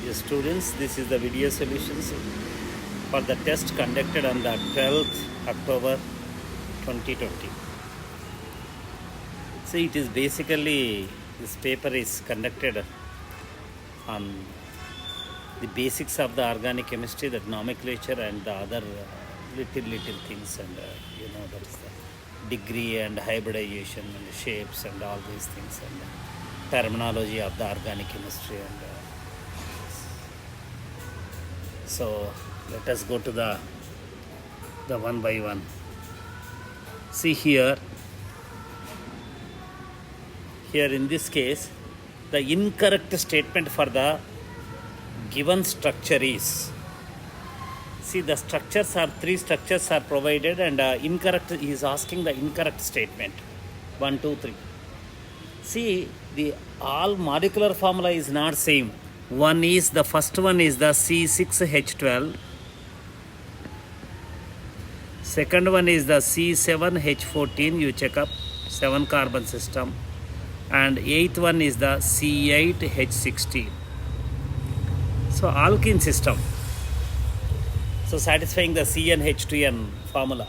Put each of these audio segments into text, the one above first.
Yes, students, this is the video solutions for the test conducted on the 12th October 2020. So it is basically, this paper is conducted on the basics of the organic chemistry, the nomenclature and the other little things, and that is the degree and hybridization and shapes and all these things, and terminology of the organic chemistry. And so let us go to the one by one. See here in this case, the incorrect statement for the given structure is, see, the structures are, three structures are provided, and incorrect, he is asking the incorrect statement. 1, 2, 3. See, the all molecular formula is not same. The first one is the C6H12. Second one is the C7H14. You check up 7 carbon system. And 8th one is the C8H16. So alkene system. So satisfying the CnH2n formula.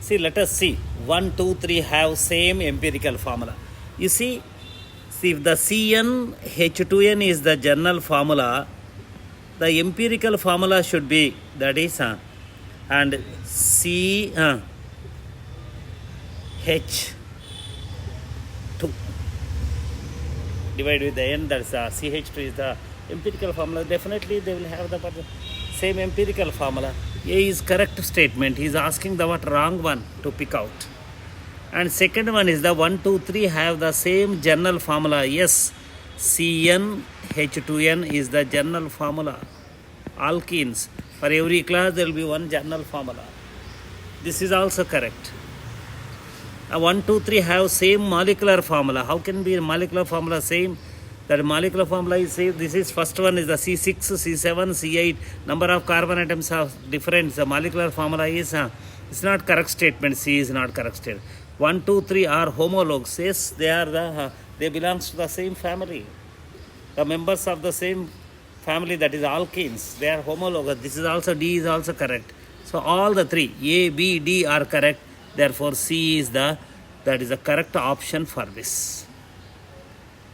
See, let us see. 1, 2, 3 have same empirical formula. You see, if the CnH2n is the general formula, the empirical formula should be, that is, and CH2 divided with the n, that's CH2 is the empirical formula. Definitely they will have the same empirical formula. A is correct statement. He is asking the wrong one to pick out. And second one is the 1, 2, 3 have the same general formula. Yes, CnH2n is the general formula. Alkenes. For every class there will be one general formula. This is also correct. 1, 2, 3 have same molecular formula. How can be molecular formula same? That molecular formula is same. This is first one is the C6, C7, C8. Number of carbon atoms are different. The molecular formula is, it's not correct statement. C is not correct statement. 1, 2, 3 are homologues. Yes, they are they belongs to the same family. The members of the same family, that is alkenes, they are homologous. This is also, D is also correct. So all the three, A, B, D are correct. Therefore, C is that is the correct option for this.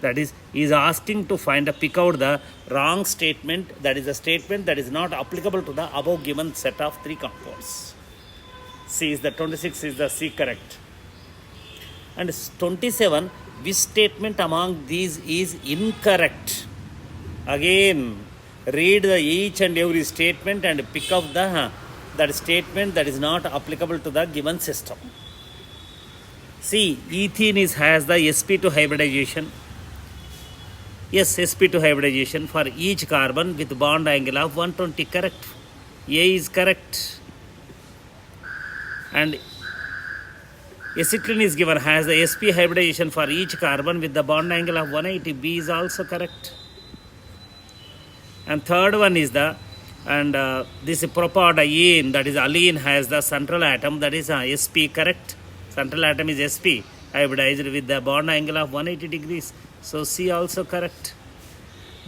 That is, he is asking to pick out the wrong statement. That is a statement that is not applicable to the above given set of 3 compounds. C is the 26 is the C correct. And 27, which statement among these is incorrect? Again, read each and every statement and pick up that statement that is not applicable to the given system. See, ethene has the sp2 hybridization. Yes, sp2 hybridization for each carbon with bond angle of 120. Correct. A is correct. And acetylene is given, has the sp hybridization for each carbon with the bond angle of 180. B is also correct. And third one is this propadiene, that is allene, has the central atom, that is sp correct. Central atom is sp hybridized with the bond angle of 180 degrees. So C also correct.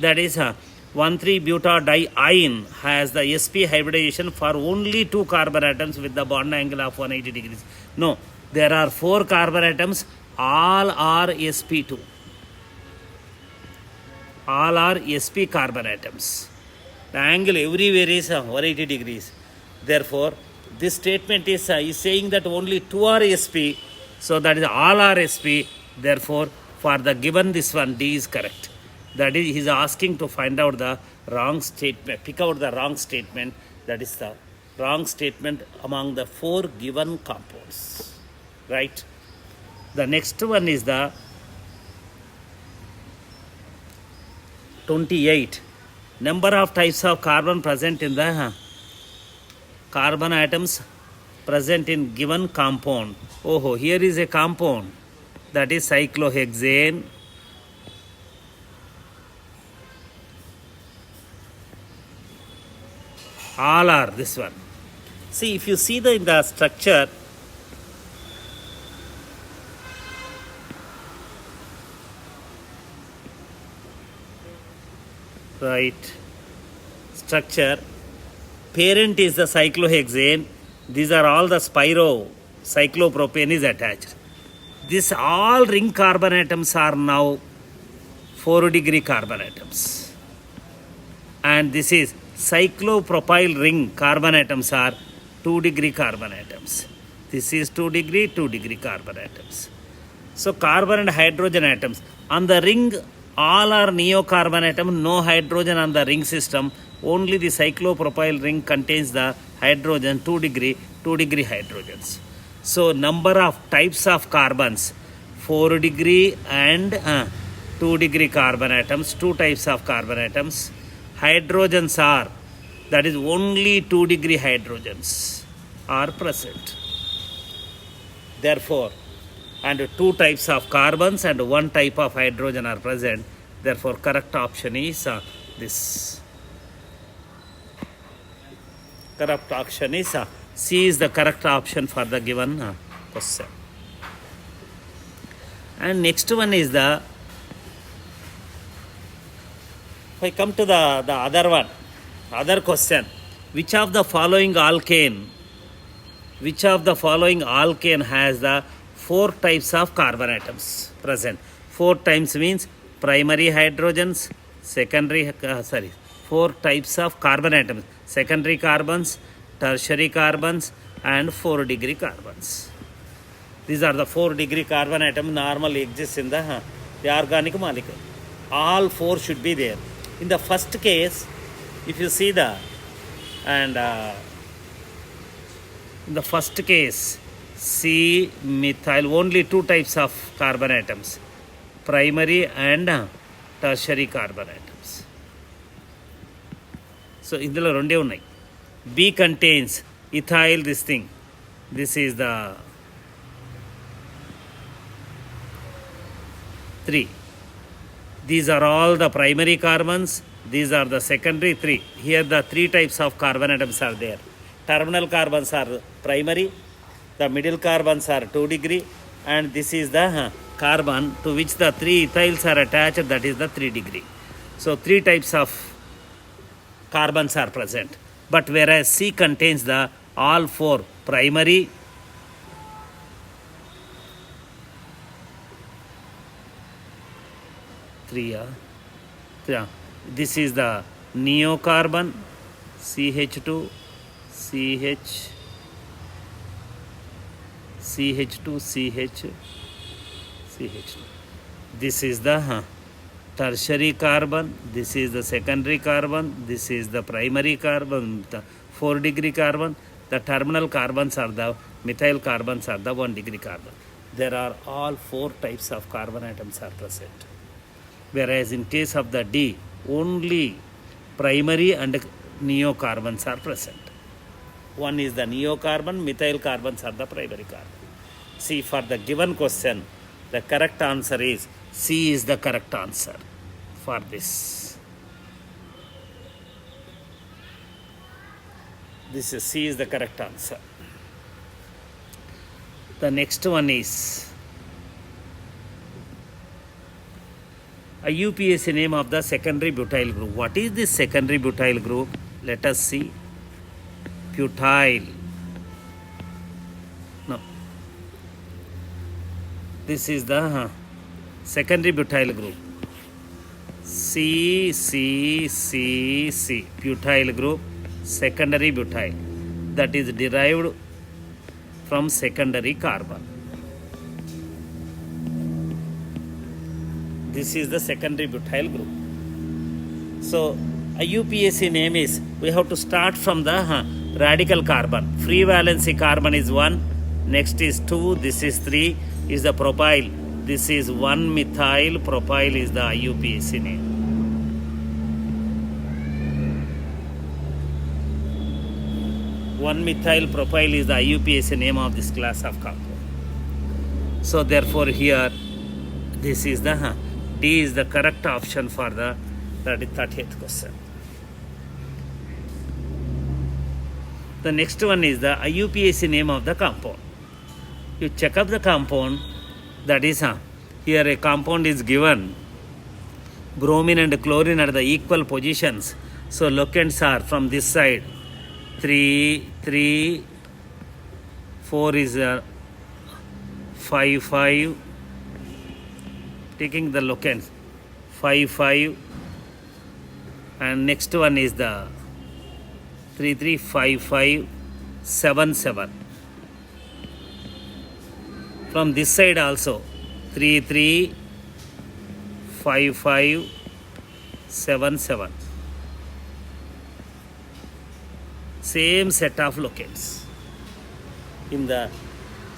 That is 1,3-butadiene has the sp hybridization for only 2 carbon atoms with the bond angle of 180 degrees. No, there are 4 carbon atoms, all are sp2. All are sp carbon atoms. The angle everywhere is 180 degrees. Therefore, this statement is saying that only 2 are sp. So that is all are sp. Therefore, for the given this one, D is correct. That is, he is asking to find out the wrong statement, pick out the wrong statement. That is the wrong statement among the 4 given compounds. Right? The next one is the 28. Number of types of carbon present in the carbon atoms present in given compound. Oh, here is a compound, that is cyclohexane. All are this one. See, if you see in the structure, Right. Structure. Parent is the cyclohexane. These are all the spiro. Cyclopropane is attached. This all ring carbon atoms are now 4-degree carbon atoms. And this is cyclopropyl ring carbon atoms are 2-degree carbon atoms. This is 2-degree carbon atoms. So carbon and hydrogen atoms. On the ring, all are neocarbon atom, no hydrogen on the ring system. Only the cyclopropyl ring contains the hydrogen, 2-degree hydrogens. So number of types of carbons, 4-degree and 2-degree carbon atoms, 2 types of carbon atoms. Hydrogens are, that is only 2-degree hydrogens are present. Therefore, and 2 types of carbons and 1 type of hydrogen are present. Therefore, correct option is this. Correct option is C is the correct option for the given question. And next one is the, if I come to the other one, other question, which of the following alkane has the 4 types of carbon atoms present? 4 times means primary hydrogens, 4 types of carbon atoms, secondary carbons, tertiary carbons and 4-degree carbons. These are the 4-degree carbon atoms normally exist in the organic molecule. All 4 should be there. In the first case, if you see in the first case, C methyl, only 2 types of carbon atoms, primary and tertiary carbon atoms. So indulo రెండే ఉన్నాయి. B contains ethyl, this thing. This is the 3. These are all the primary carbons. These are the secondary 3. Here the 3 types of carbon atoms are there. Terminal carbons are primary. The middle carbons are 2-degree. And this is the carbon to which the 3 ethyls are attached. That is the 3-degree. So 3 types of carbons are present. But whereas C contains the all 4 primary, this is the neocarbon, CH2, CH, CH2, CH, CH2. This is the tertiary carbon, this is the secondary carbon, this is the primary carbon, the 4-degree carbon. The terminal carbons are the methyl carbons are the 1-degree carbon. There are all 4 types of carbon atoms are present. Whereas in case of the D, only primary and neocarbons are present. One is the neocarbon, methyl carbons are the primary carbon. See, for the given question, the correct answer is C is the correct answer for this. This is C is the correct answer. The next one is IUPAC name of the secondary butyl group. What is this secondary butyl group? Let us see. Butyl. No. This is the secondary butyl group. C. Butyl group. Secondary butyl. That is derived from secondary carbon. This is the secondary butyl group. So IUPAC name is, we have to start from the radical carbon. Free valency carbon is 1, next is 2, this is 3, is the propyl. This is 1 methyl propyl is the IUPAC name. One methyl propyl is the IUPAC name of this class of compound. So therefore here this is the D is the correct option for the 30th question. The next one is the IUPAC name of the compound. You check up the compound, that is here a compound is given. bromine and chlorine are the equal positions. So locants are from this side 3, 3, 4 is 5, 5. Taking the locants 5, 5, and next one is the 3, 3, 5, 5, 7, 7. From this side also 3, 3, 5, 5, 7, 7. Same set of locants. In the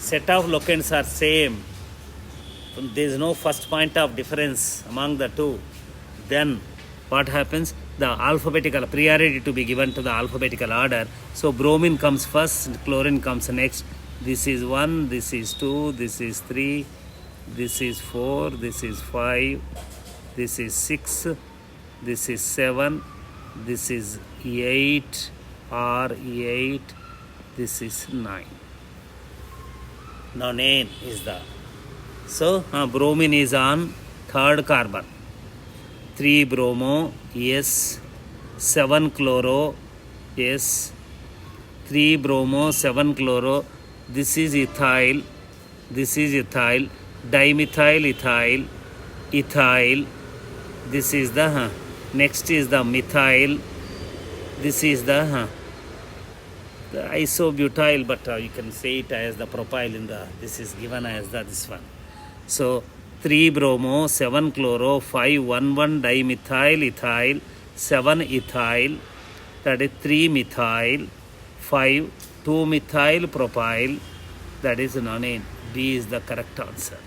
set of locants are same. There is no first point of difference among the two. Then what happens? The alphabetical priority to be given to the alphabetical order. So bromine comes first, chlorine comes next. This is 1, this is 2, this is 3, this is 4, this is 5, this is 6, this is 7, this is 8 or 8, this is 9. Nonane is the. So bromine is on third carbon. 3 bromo, yes. 7 chloro, yes. 3 bromo, 7 chloro. This is ethyl. This is ethyl. Dimethyl ethyl. Ethyl. This is the next is the methyl. This is the isobutyl, but you can say it as the propyl in the. This is given as the this one. So 3 bromo, 7 chloro, 5 1 1 dimethyl ethyl, 7 ethyl, that is 3 methyl, 5 2 methyl propyl, that is nonane. B is the correct answer.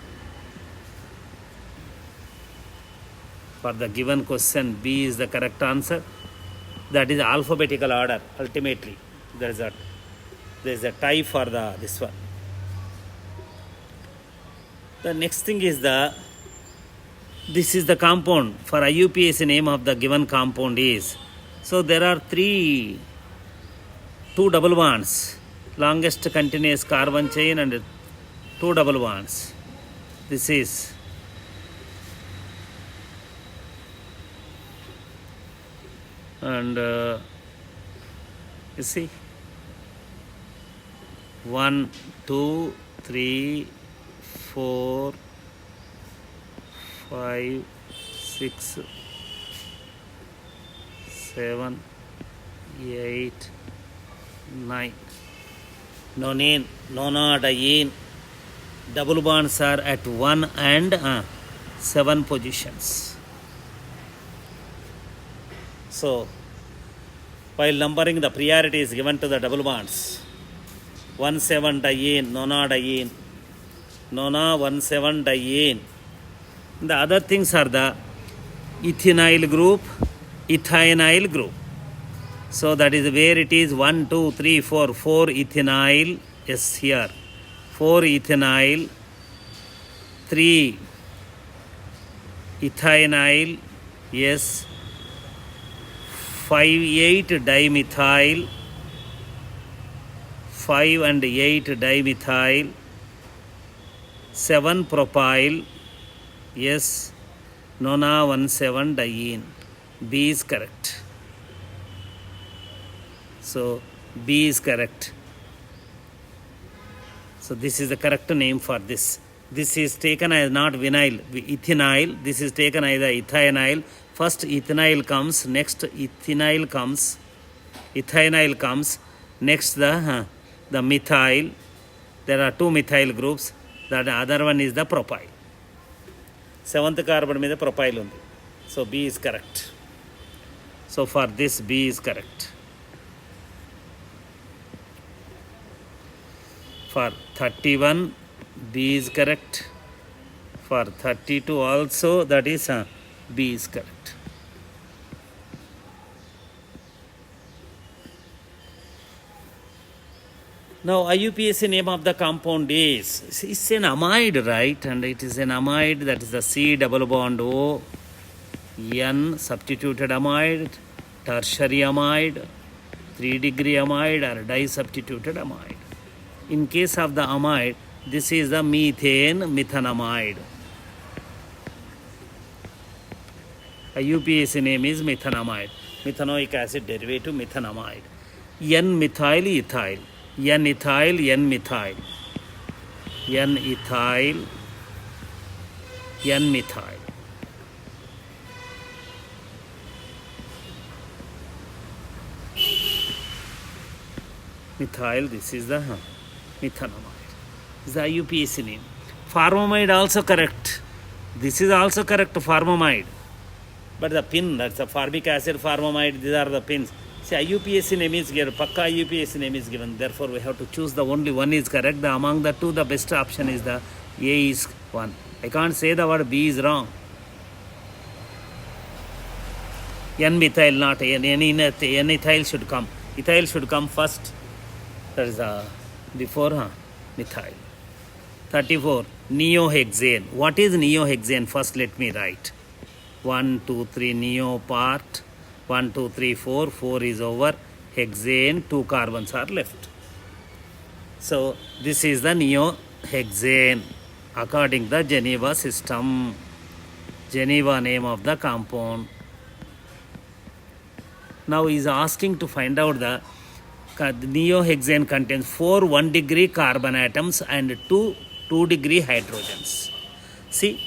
For the given question, B is the correct answer. That is alphabetical order. Ultimately, there is a tie for this one. The next thing is this is the compound. For IUPAC, name of the given compound is. So there are 2 double bonds. Longest continuous carbon chain and 2 double bonds. This is. And you see 1, 2, 3, 4, 5, 6, 7, 8, 9. Nonane, nonadiene. Double bonds are at 1 and 7 positions. So, while numbering, the priority is given to the double bonds. 1,7 diene, nonadiene. Nona 1,7 diene. The other things are the ethanyl group, ethynyl group. So that is where it is 1, 2, 3, 4, 4 ethanyl. Yes, here 4 ethanyl, 3 ethynyl. Yes, 5, 8 dimethyl, 5 and 8 dimethyl, 7 propyl. Yes, nona 1,7 diene. B is correct. So B is correct. So this is the correct name for this. This is taken as not vinyl, ethynyl. This is taken as the ethanyl. First ethanyl comes, next ethanyl comes, next the methyl. There are 2 methyl groups. The other one is the propyl. 7th carbon మీద propyl ఉంది. So B is correct. So for this B is correct. For 31 B is correct. For 32 also, that is B is correct. Now IUPAC name of the compound is, it's an amide, right? And it is an amide, that is the C double bond O, N substituted amide, tertiary amide, 3-degree amide or di-substituted amide. In case of the amide, this is the methane methanamide. IUPAC name is methanamide. Methanoic acid derivative methanamide. N-methyl ethyl. N-ethyl, N-methyl. N-ethyl, N-methyl. Methyl, this is the methanamide. This is the IUPAC name. Formamide also correct. This is also correct, formamide. But the pin, that's the formic acid, formamide, these are the pins. See, IUPAC name is given, Pakka IUPAC name is given. Therefore, we have to choose the only one is correct. The among the two, the best option is the A is one. I can't say the word B is wrong. N-methyl, not N-ethyl should come. Ethyl should come first. That is before methyl. 34. Neohexane. What is neohexane? First, let me write. 1, 2, 3, neo part. 1, 2, 3, 4. 4 is over. Hexane, 2 carbons are left. So, this is the neohexane according to the Geneva system. Geneva name of the compound. Now, he is asking to find out the neohexane contains 4 1-degree carbon atoms and 2 2-degree hydrogens. See,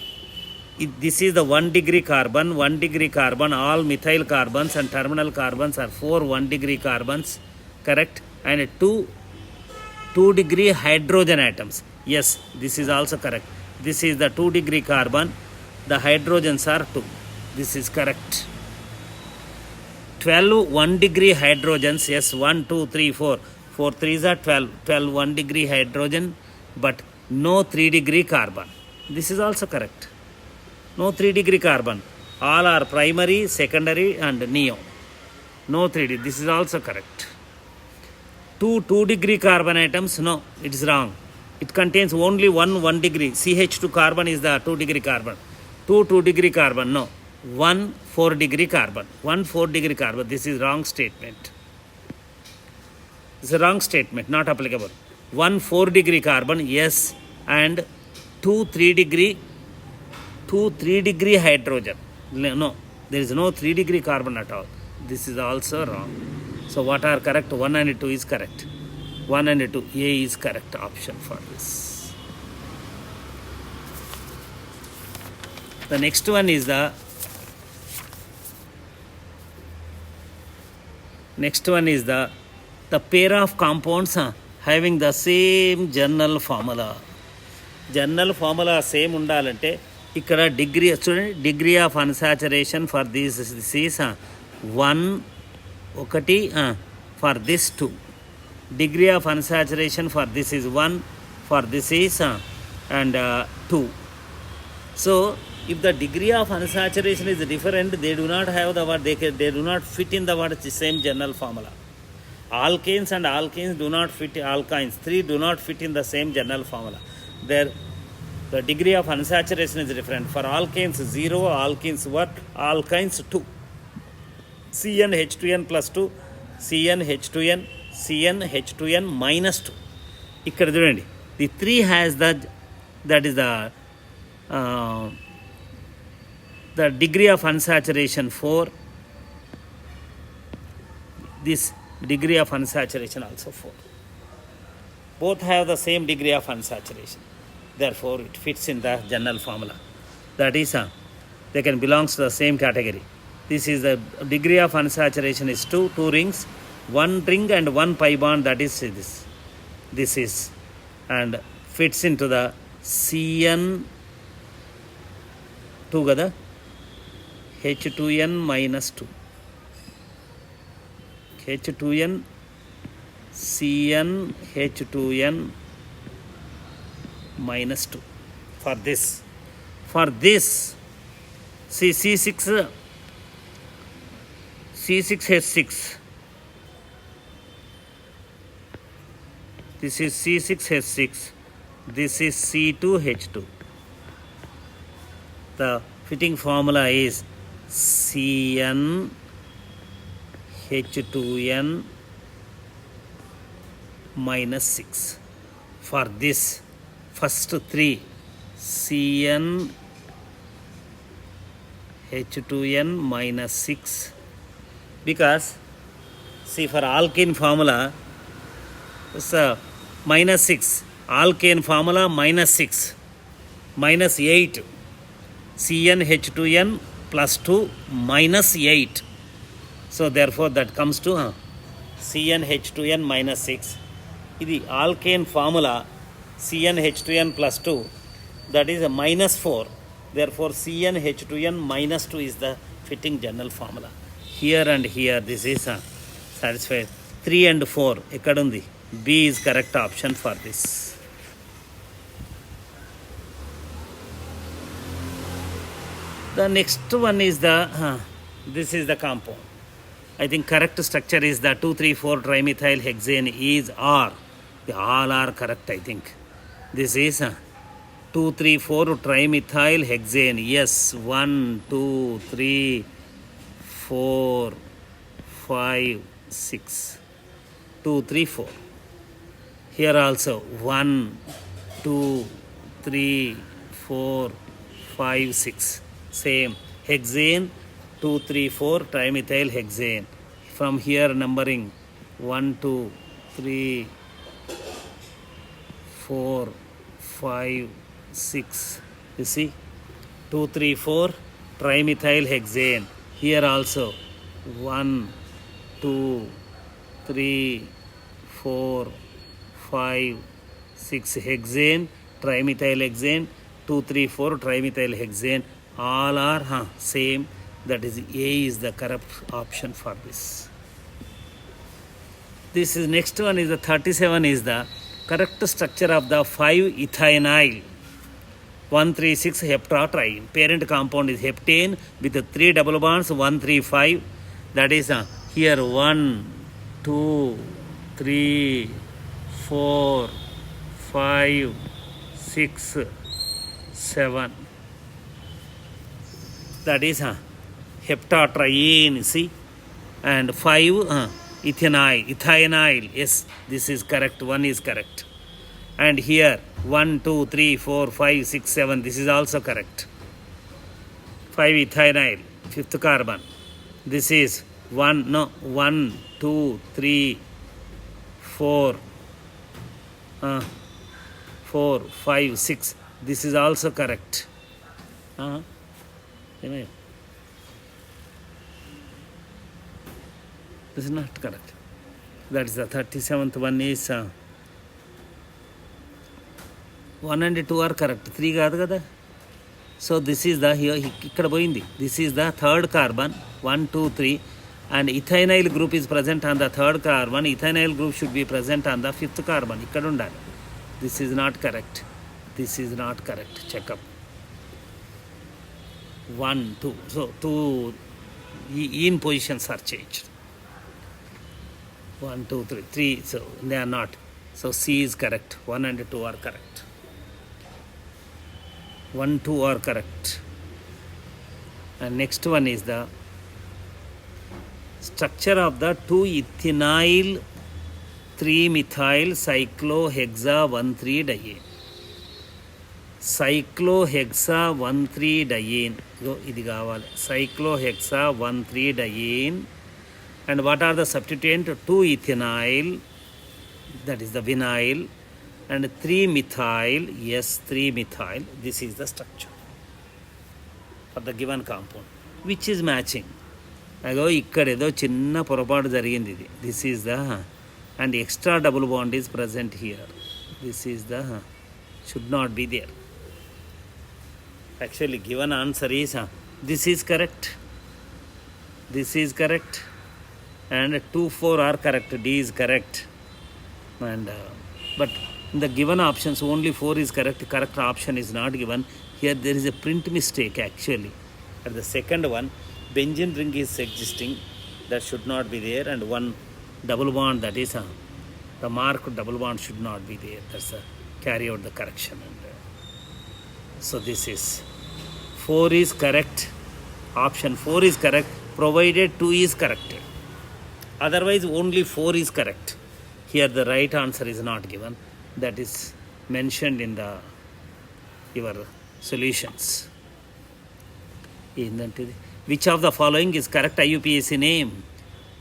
this is the 1-degree carbon, 1-degree carbon, all methyl carbons and terminal carbons are 4 1-degree carbons, correct? And 2 2-degree hydrogen atoms. Yes, this is also correct. This is the 2-degree carbon, the hydrogens are 2. This is correct. 12 1-degree hydrogens, yes, 1, 2, 3, 4. 4 3s are 12. 12 1-degree hydrogen, but no 3-degree carbon. This is also correct. No 3-degree carbon. All are primary, secondary and neo. No 3D. This is also correct. 2 2-degree carbon atoms, no, it is wrong. It contains only 1 degree. CH2 carbon is the 2-degree carbon. 2 2-degree carbon, no. 1 4-degree carbon. 1 4-degree carbon. This is wrong statement. This is a wrong statement, not applicable. 1 4-degree carbon, yes, and 2 3-degree hydrogen. No, there is no 3-degree carbon at all. This is also wrong. So what are correct? 1 and 2 is correct. 1 and 2, A is correct option for this. The next one is the pair of compounds having the same general formula. General formula same undalante ikkada degree student degree of unsaturation for this is 1 for this 2. Degree of unsaturation for this is 1, for this is 2. So if the degree of unsaturation is different, they do not have the word, they do not fit in the word same general formula. Alkanes and alkenes do not fit, alkynes 3 do not fit in the same general formula. The degree of unsaturation is different. For alkanes 0, alkenes what? Alkynes 2. CnH2n plus 2, CnH2n, CnH2n minus 2. ఇక్కడ చూడండి, the 3 has that is the degree of unsaturation 4. This degree of unsaturation also 4. Both have the same degree of unsaturation. Therefore, it fits in the general formula. That is, they can belong to the same category. This is the degree of unsaturation is 2 rings, 1 ring and 1 pi bond, that is this. This is, and fits into the Cn2 kada, H2n minus 2. H2n, Cn, H2n minus 2. For this, see C6H6. This is C6H6. This is C2H2. The fitting formula is Cn H2n minus 6. For this first 3, Cn H2n minus 6, because see, for alkene formula it's minus 6, alkane formula minus 6, minus 8, CnH2n plus 2 minus 8. So therefore that comes to CnH2n minus 6. This alkane formula CnH2n plus 2, that is a minus 4. Therefore CnH2n minus 2 is the fitting general formula. Here and here this is satisfied. 3 and 4 ekkadundi. B is correct option for this. The next one is the this is the compound. I think correct structure is the 2,3,4 trimethyl hexane is R. They all are correct, I think. This is 2,3,4 trimethyl hexane. Yes, 1, 2, 3, 4, 5, 6. 2, 3, 4. Here also 1, 2, 3, 4, 5, 6. Same. Hexane 2, 3, 4 trimethyl hexane. From here numbering 1, 2, 3, 4, 5, 6. You see? 2, 3, 4 trimethyl hexane. Here also 1, 2, 3, 4, 5, 6 hexane, trimethyl hexane, 2, 3, 4 trimethyl hexane. All are same. That is A is the correct option for this. This is next one is the 37 is the correct structure of the 5-ethanyl 1,3,6 heptatriene. Parent compound is heptane with the 3 double bonds 1,3,5. That is here 1, 2, 3, 4, 5, 6, 7. That is heptatriene, see, and 5 ethanyl. Yes, this is correct. 1 is correct. And here 1, 2, 3, 4, 5, 6, 7. This is also correct. 5 ethanyl, 5th carbon. This is 1, 2, 3, 4, 4, 5, 6. This is also correct. This is not correct. That is the 37th one is 1 and 2 are correct. 3 కాదు కదా. So this is the here ఇక్కడ పోయింది. This is the third carbon 1, 2, 3 and ethanyl group is present on the third carbon. Ethanyl group should be present on the 5th carbon. ఇక్కడ ఉండాలి. This is not correct. This is not correct. Check up. 1, 2. So 2 in positions are changed. 1, 2, 3. 3. So they are not. So C is correct. 1 and 2 are correct. 1, 2 are correct. And next one is the structure of the 2-ethanyl 3-methyl cyclohexa 1,3-diene. Cyclohexa 1,3-diene. ఇది కావాలి. Cyclohexa 1,3-diene. And what are the substituent? 2-ethanyl, that is the vinyl, and 3-methyl, yes, 3-methyl. This is the structure for the given compound, which is matching. అగో ఇక్కడ ఏదో చిన్న పొరపాటు జరిగింది ఇది. This is the and extra double bond is present here. This is the should not be there. Actually given answer is this is correct, this is correct, and 2, 4 are correct. D is correct. And but in the given options only 4 is correct. Correct option is not given. Here there is a print mistake actually. At the second one, benzene ring is existing. That should not be there. And one double bond, that is the marked double bond should not be there. That's carry out the correction. And so this is 4 is correct. Option 4 is correct provided 2 is corrected. Otherwise only 4 is correct. Here the right answer is not given. That is mentioned in the your solutions. ఏంటంటే which of the following is correct IUPAC name?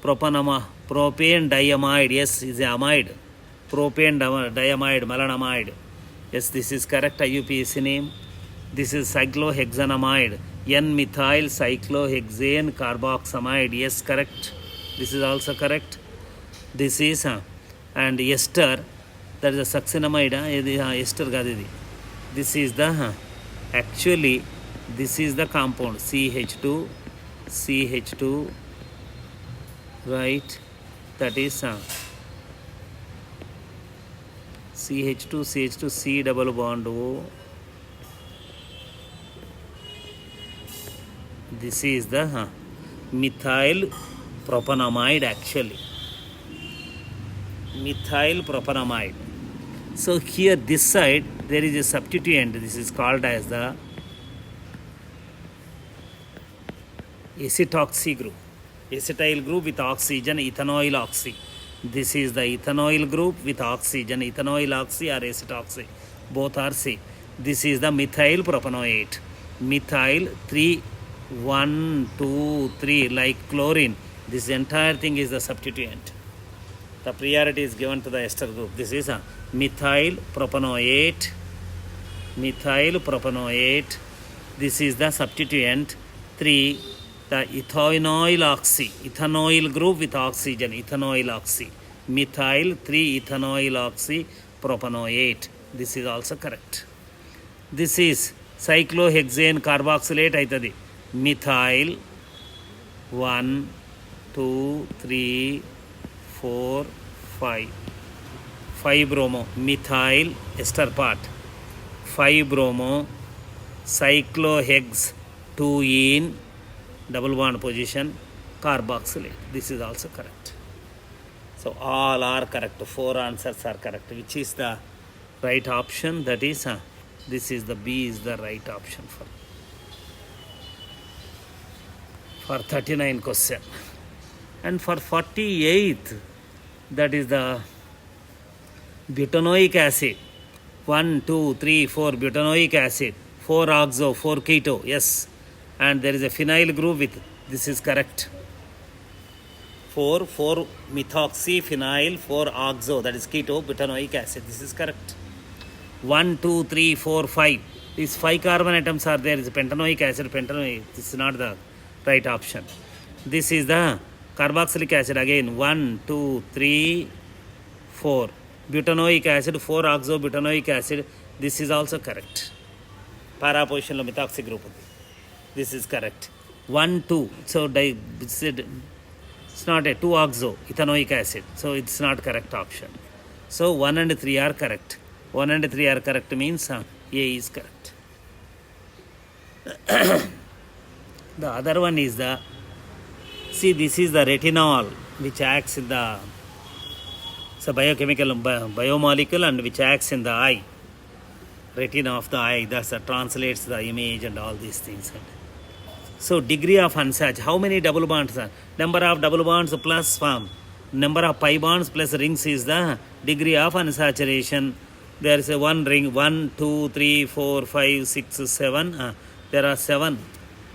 propane diamide, yes, is amide. Propane diamide, melanamide, yes, this is correct IUPAC name. This is cyclohexanamide, N-methyl cyclohexane carboxamide, yes, correct. This is also correct. This is and ester, that is a succinamide, ester kaadu idi. This is the actually this is the compound CH2, right, that is CH2 C double bond O. This is the methyl propanamide, actually methyl propanamide. So here this side there is a substituent, this is called as the acetoxy group, acetyl group with oxygen, ethanoyl oxy. This is the ethanoyl group with oxygen, ethanoyl oxy or acetoxy, both are C. This is the methyl propanoate, methyl 3 1 2 3, like chlorine. This entire thing is the substituent. The priority is given to the ester group. This is a methyl propanoate. This is the substituent 3, the ethanoyl oxy, ethanoyl group with oxygen, ethanoyl oxy, methyl 3 ethanoyl oxy propanoate. This is also correct. This is cyclohexane carboxylate aitadi, methyl 1 2 3 4 5 bromo, methyl ester part, 5 bromo, cyclohex 2-ene double bond position, carboxylate. This is also correct. So all are correct, 4 answers are correct. Which is the right option? That is this is the B is the right option for 39 question. And for 48th, that is the butanoic acid, 1 2 3 4 butanoic acid, 4 oxo 4 keto, yes, and there is a phenyl group with, this is correct, 4 methoxy phenyl 4 oxo, that is keto butanoic acid. This is correct. 1 2 3 4 5, these 5 carbon atoms are there, is pentanoic acid, pentanoic, this is not the right option. This is the carboxylic acid, again 1 2 3 4 butanoic acid, 4 oxo butanoic acid. This is also correct. Para position lo methoxy group, this is correct. 1 2, so it's not a 2 oxo ethanoic acid, so it's not correct option. So 1 and 3 are correct. 1 and 3 are correct means A is correct. The other one is the, see, this is the retinol which acts in the, it's a biochemical biomolecule and which acts in the eye, retina of the eye, that translates the image and all these things. So degree of unsaturation, how many double bonds are? Number of double bonds plus number of pi bonds plus rings is the degree of unsaturation. There is a one ring, 1 2 3 4 5 6 7, there are 7.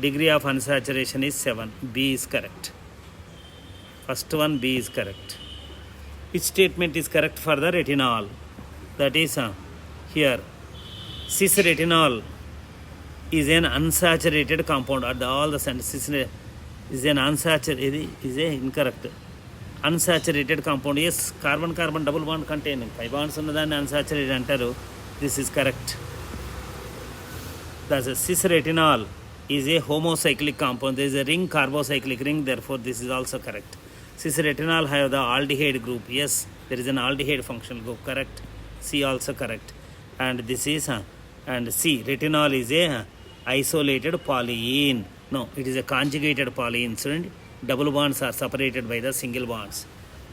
Degree of unsaturation is 7. B is correct. First one, B is correct. Which statement is correct for the retinol? That is here, cis-retinol is an unsaturated compound at all the centers. Cis is an unsaturated, is a incorrect. Unsaturated compound, yes, carbon double bond containing 5 bonds ఉన్నదాన్ని unsaturated అంటారు. This is correct. Thus cis-retinol is a homocyclic compound. There is a ring, carbocyclic ring, therefore this is also correct. Cis-retinol have the aldehyde group, yes, there is an aldehyde functional group, correct. C also correct. And this is and C, retinol is a isolated polyene. No, it is a conjugated polyene. So double bonds are separated by the single bonds.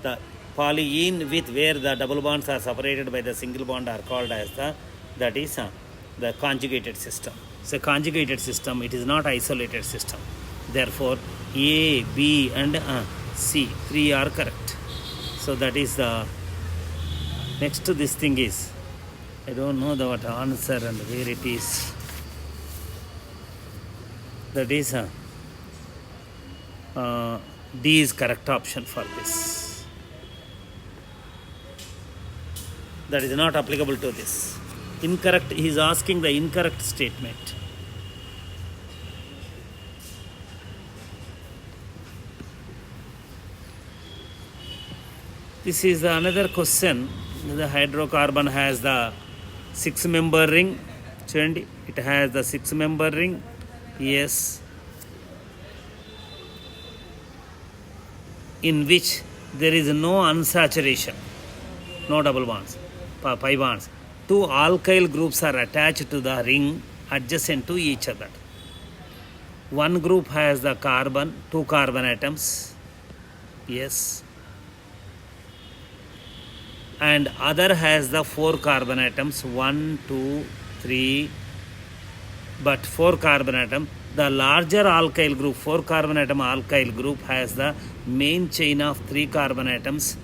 The polyene with where the double bonds are separated by the single bond are called as the, that is the conjugated system. It's a conjugated system, it is not isolated system. Therefore A, B and C, 3 are correct. So that is the next to this thing is, I don't know the what answer and where it is. That is D is correct option for this. That is not applicable to this. Incorrect, he is asking the incorrect statement. This is another question. The hydrocarbon has the 6-member ring. It has the 6-member ring. Yes. In which there is no unsaturation, no double bonds, pi bonds. 2 alkyl groups are attached to the ring adjacent to each other. One group has the carbon, 2 carbon atoms. Yes. And other has the 4 carbon atoms, 1, 2, 3, but 4 carbon atom. The larger alkyl group, 4 carbon atom alkyl group, has the main chain of 3 carbon atoms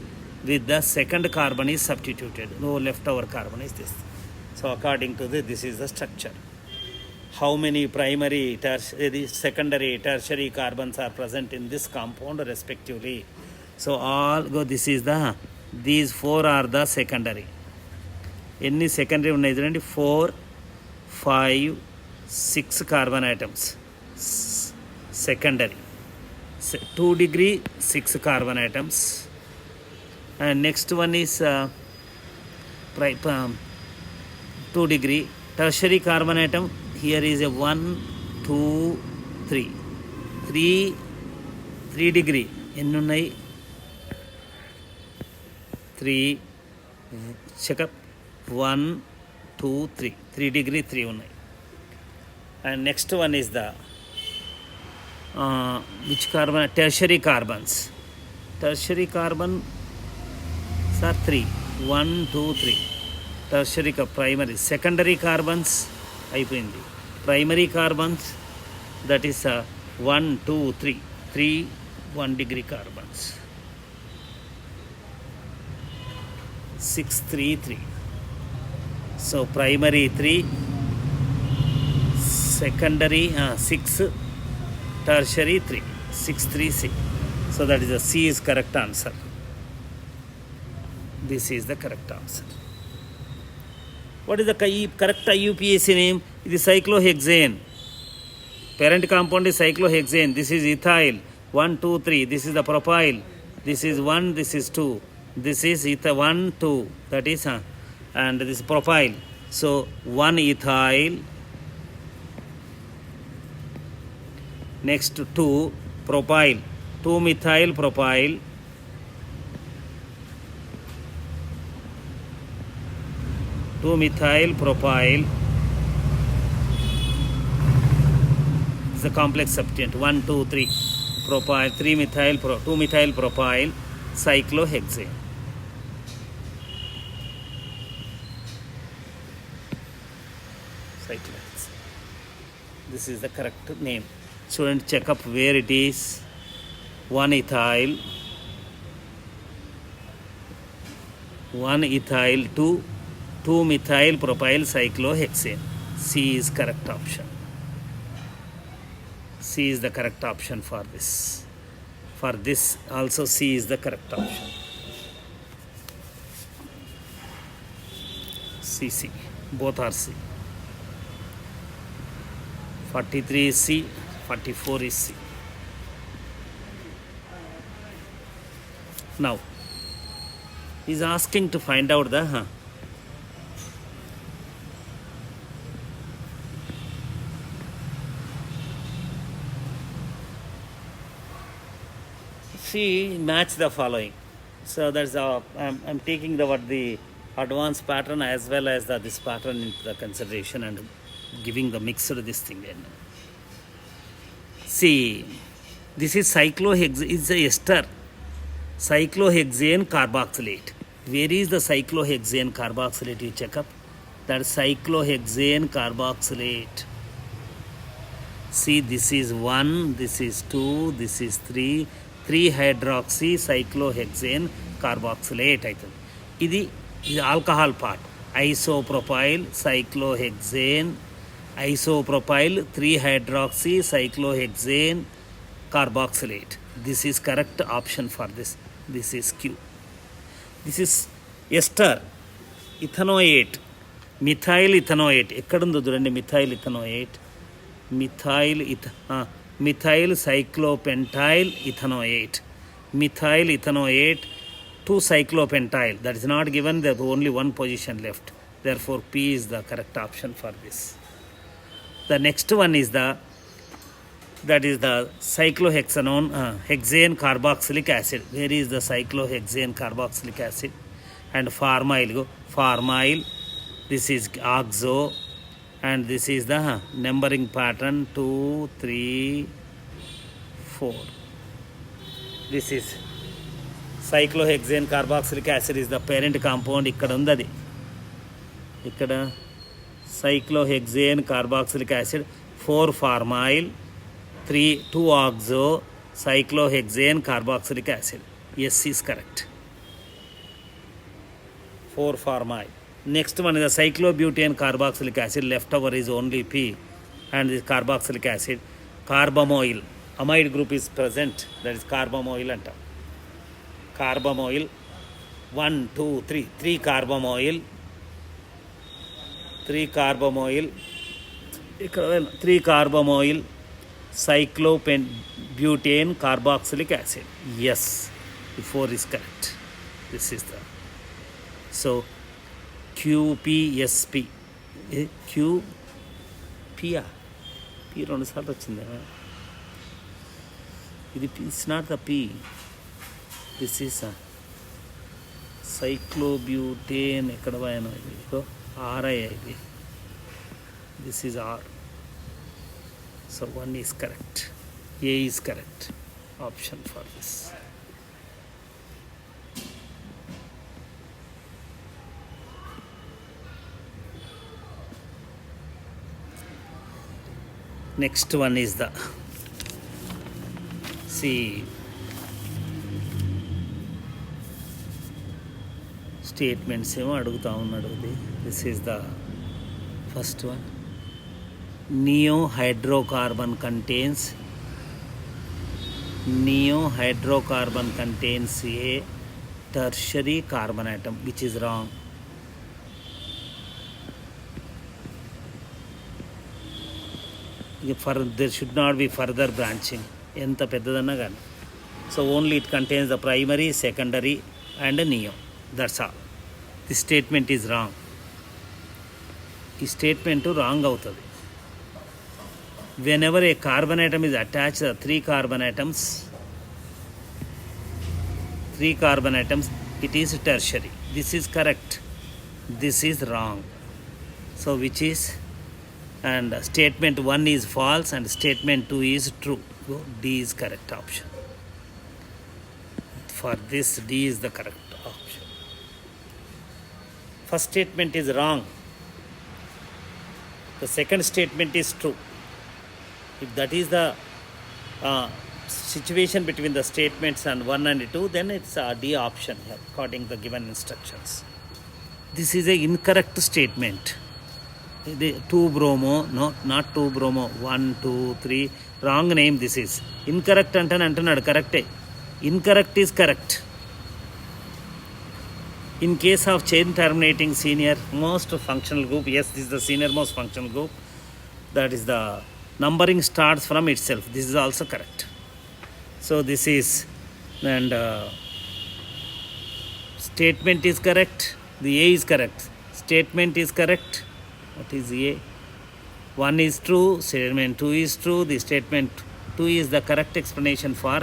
with the second carbon is substituted. No leftover carbon is this. So according to this is the structure. How many primary, secondary, tertiary carbons are present in this compound respectively? So this is the, these 4 are the secondary. Any secondary unnai chudandi? 4, 5, 6 carbon atoms. Secondary. 2 degree, 6 carbon atoms. And next one is 2 degree. Tertiary carbon atom. Here is a 1, 2, 3. 3 degree. Enni unnai? 3. Check up. 1, 2, 3. 3 degree, 3 unnai. And next one is the which carbon? Tertiary carbons. Tertiary carbon are 3. 1, 2, 3. Tertiary primary. Secondary carbons అయిపోయింది. Primary carbons, that is 1, 2, 3. 3 1 degree carbons. 6, 3, 3. So primary 3. Secondary 6, tertiary 3, 6, 3, 6. So that is the C is correct answer. This is the correct answer. What is the correct IUPAC name? It is cyclohexane. Parent compound is cyclohexane. This is ethyl. 1, 2, 3. This is the propyl. This is 1. This is 2. This is 1, 2. That is and this is propyl. So 1 ethyl. Next 2 propyl, 2 methyl propyl, 2 methyl propyl. It's a complex substituent. 1, 2, 3 propyl, 3 methyl, 2 methyl propyl, cyclohexane. Cyclohexane. This is the correct name. Student, check up where it is. 1 ethyl, 2 methyl propyl cyclohexane. C is correct option. C is the correct option for this. For this also C is the correct option. C. Both are C. 43 is C. 44 is C. Now, he is asking to find out the see, match the following. So that's I'm taking the advanced pattern as well as this pattern into the consideration and giving the mixer this thing in. See, this is cyclohexane, it's a ester. Cyclohexane carboxylate. Where is the cyclohexane carboxylate? You check up. That is cyclohexane carboxylate. See, this is 1, this is 2, this is 3. 3-hydroxy cyclohexane carboxylate. This is alcohol part. Isopropyl cyclohexane Isopropyl 3-hydroxy cyclohexane carboxylate. This is correct option for this. This is Q. This is ester ethanoate, methyl ethanoate. ఎక్కడుందో చూడండి methyl ethanoate, methyl cyclopentyl ethanoate, methyl ethanoate 2-cyclopentyl. That is not given, there is only one position left. Therefore P is the correct option for this. The next one is the cyclohexanone hexane carboxylic acid. Where is the cyclohexane carboxylic acid? And formyl, this is oxo, and this is the numbering pattern 2, 3, 4. This is cyclohexane carboxylic acid is the parent compound. ఇక్కడ ఉంది అది, ఇక్కడ cyclohexane carboxylic acid 4-formyl 2-oxo cyclohexane carboxylic acid. Yes is correct. 4-formyl. Next one is the cyclobutane carboxylic acid. Leftover is only P, and this carboxylic acid. Carbamoyl, amide group is present, that is carbamoyl anta. Carbamoyl 1, 2, 3, 3 carbamoyl, 3 carbamoyl, 3 carbamoyl cyclobutane carboxylic acid. Yes, the 4 is correct. This is the, so QPSP, QP, P రెండు సార్లు వచ్చిందా ఇది? It's not the P, this is cyclobutane. ఎక్కడ పోయాను ఇది? RI ఇది, this is R. So 1 is correct. A is correct option for this. Next one is the, see, statements ఏమో అడుగుతా ఉన్నాడు. This is the first one. Neohydrocarbon contains a tertiary carbon atom, which is wrong. There should not be further branching, ఎంత పెద్దదన్నా కానీ. So only it contains the primary, secondary and neo. That's all. This statement is wrong. ఈ statement wrong అవుతుంది. Whenever a carbon atom is attached, 3 carbon atoms, it is tertiary. This is correct. This is wrong. So which is, and statement 1 is false and statement 2 is true. So D is correct option. For this, D is the correct option. First statement is wrong. The second statement is true. If that is the situation between the statements and 1 and 2, then it's a D option according to the given instructions. This is a incorrect statement. 2-bromo, no, not 2-bromo, 1, 2, 3, wrong name. This is incorrect antunnadu, correct. Incorrect is correct. In case of chain terminating senior most functional group, yes, this is the senior most functional group. That is the numbering starts from itself. This is also correct. So this is, and statement is correct. The A is correct. Statement is correct. What is A? 1 is true. Statement 2 is true. The statement 2 is the correct explanation for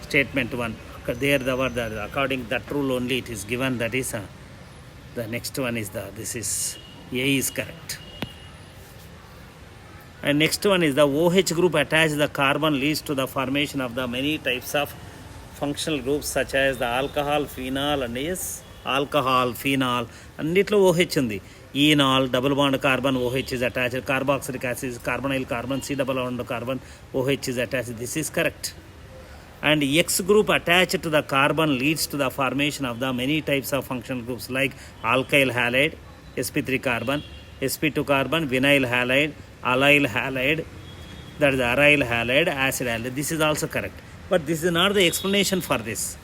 statement 1. There the word, according to that rule only it is given. That is the next one is the, this is A is correct. And next one is the OH group attached the carbon leads to the formation of the many types of functional groups such as the alcohol, phenol, and yes, alcohol, phenol, అన్నిట్లో OH ఉంది. Enol, double bond carbon, OH is attached. Carboxylic acid is carbonyl carbon, C double bond carbon, OH is attached. This is correct. And X group attached to the carbon leads to the formation of the many types of functional groups like alkyl halide, sp3 carbon, sp2 carbon, vinyl halide, allyl halide, that is aryl halide, acid halide. This is also correct. But this is not the explanation for this.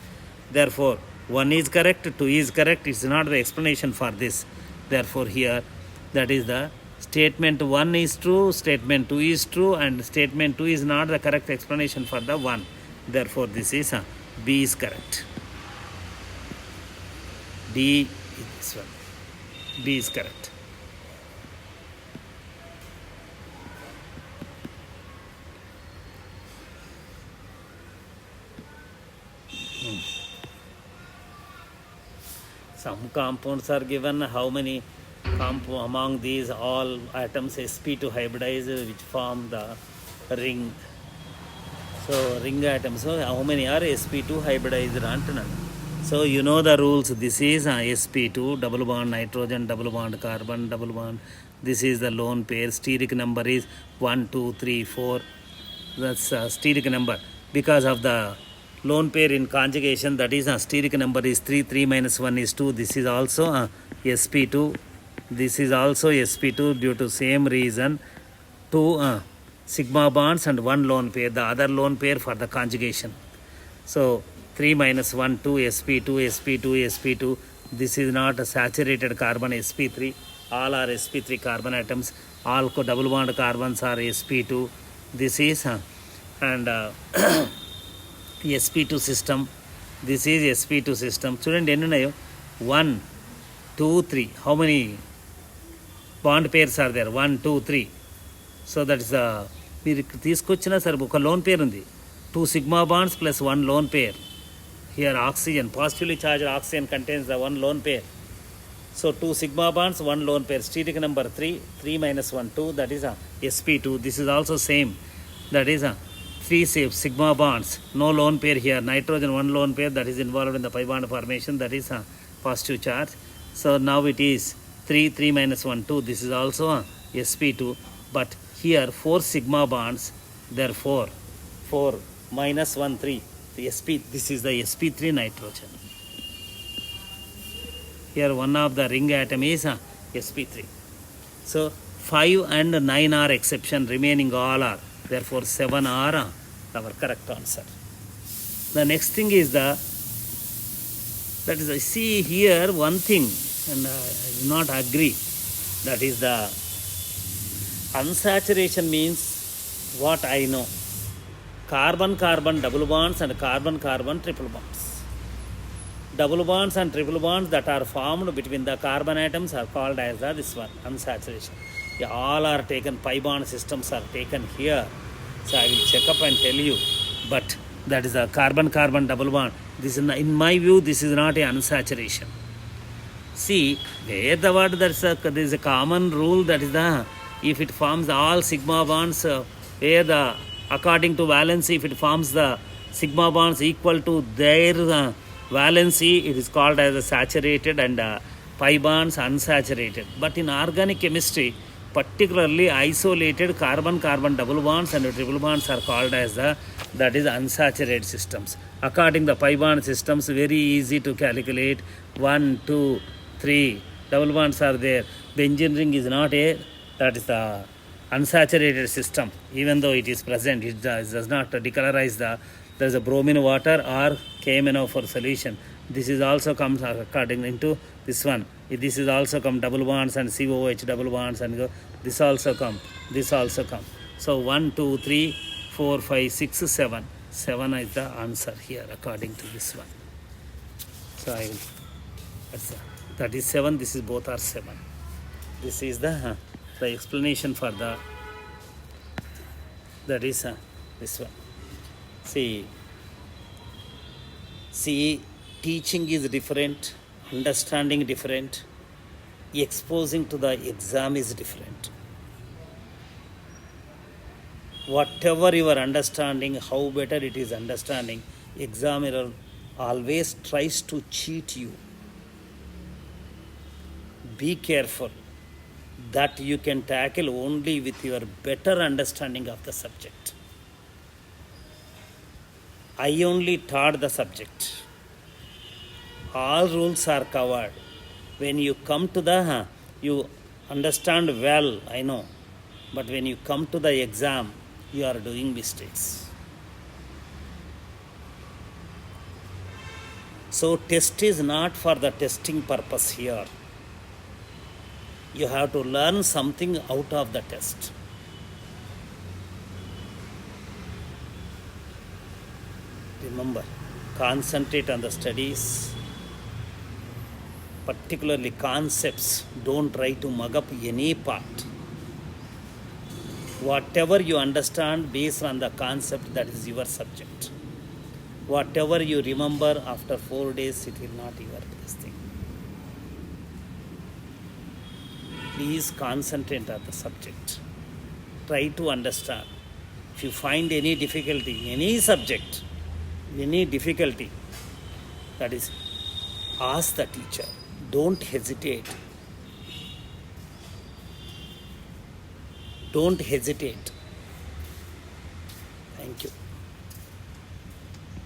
Therefore, 1 is correct, 2 is correct. It's not the explanation for this. Therefore, here, that is the statement 1 is true, statement 2 is true, and statement 2 is not the correct explanation for the 1. Therefore, this is B is correct. D is this one. B is correct. Some compounds are given. How many among these all atoms sp2 hybridize which form the ring? So ring atoms. So how many are sp2 hybridized? So you know the rules. This is sp2 double bond nitrogen, double bond carbon, double bond. This is the lone pair. Steric number is 1, 2, 3, 4. That's steric number. Because of the lone pair in conjugation, that is steric number is 3, 3 minus 1 is 2. This is also sp2. This is also sp2 due to same reason. 2 sigma bonds and 1 lone pair, the other lone pair for the conjugation. So 3 minus 1, 2 sp2, sp2, sp2. This is not a saturated carbon, sp3. All are sp3 carbon atoms. All double bond carbons are sp2. This is and sp2 system. This is sp2 system. Student, 1, 2, 3. How many bond pairs are there? 1, 2, 3. So that is మీరు తీసుకొచ్చిన సరే ఒక lone pair ఉంది. 2 sigma bonds plus 1 lone pair. Here oxygen, positively charged oxygen contains the 1 lone pair. So 2 sigma bonds, 1 lone pair. Steric number 3, 3 minus 1, 2. That is sp2. This is also same. That is 3 sigma bonds. No lone pair here. Nitrogen 1 lone pair that is involved in the pi bond formation. That is positive charge. So now it is 3, 3 minus 1, 2. This is also sp2. But here 4 sigma bonds. Therefore 4 minus 1, 3. This is the sp3 nitrogen. Here one of the ring atom is sp3. So 5 and 9 are exception. Remaining all are. Therefore 7 are our correct answer. The next thing is that is I see here one thing and I do not agree. That is the unsaturation means what I know. Carbon-carbon double bonds and carbon-carbon triple bonds. Double bonds and triple bonds that are formed between the carbon atoms are called as this one, unsaturation. Yeah, all are taken, pi bond systems are taken here. So I will check up and tell you. But that is a carbon-carbon double bond. This is, in my view, this is not a unsaturation. See, where the word there is a common rule that is if it forms all sigma bonds, where according to valency, if it forms the sigma bonds equal to their valency, it is called as a saturated and pi bonds unsaturated. But in organic chemistry, particularly isolated carbon-carbon double bonds and triple bonds are called as that is unsaturated systems. According to the pi bond systems, very easy to calculate. 1, 2, 3 double bonds are there. Benzene ring is not that is the unsaturated system. Even though it is present, it does not decolorize there is a bromine water or KMNO for solution. This is also comes according into this one. This is also come double bonds and COOH double bonds and this also come. This also come. So 1, 2, 3, 4, 5, 6, 7. 7 is the answer here according to this one. So I will. That is 7. This is both are 7. This is the explanation for that is this one. See, teaching is different, understanding different, exposing to the exam is different. Whatever you are understanding, how better it is understanding, examiner always tries to cheat you. Be careful. That you can tackle only with your better understanding of the subject. I only taught the subject. All rules are covered. When you come to you understand well, I know. But when you come to the exam, you are doing mistakes. So test is not for the testing purpose here. You have to learn something out of the test. Remember, concentrate on the studies, particularly concepts. Don't try to mug up any part. Whatever you understand based on the concept, that is your subject. Whatever you remember after 4 days, it will not your this thing. Please concentrate on the subject. Try to understand. If you find any difficulty, any subject, any difficulty, that is, ask the teacher. Don't hesitate. Don't hesitate. Thank you.